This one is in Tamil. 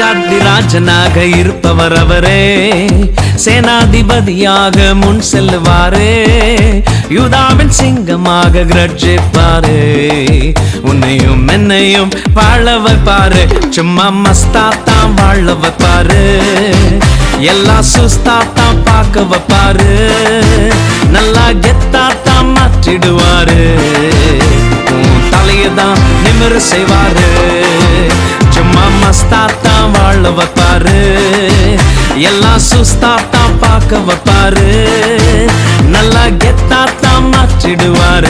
ராஜாதி ராஜனாக இருப்பவர் அவரே, சேனாதிபதியாக முன் செல்லுவாரே, யூதாவின் சிங்கமாக கிரட்சிப்பாரே, உன்னையும் என்னையும் வாழ வைப்பாரு, சும்மா மஸ்தாத்தான் வாழ வைப்பாரு, எல்லா சுஸ்தாத்தான் பார்க்க வைப்பாரு, நல்லா கெத்தாத்தான் மாற்றிடுவாரு, தலையதான் நிமிர செய்வாரு, சும்மா மஸ்தாத்தான் வாழ வைப்பாரு, எல்லாம் சுஸ்தாத்தான் பார்க்க வைப்பாரு, நல்லா கெத்தாத்தான் மாற்றிடுவாரு.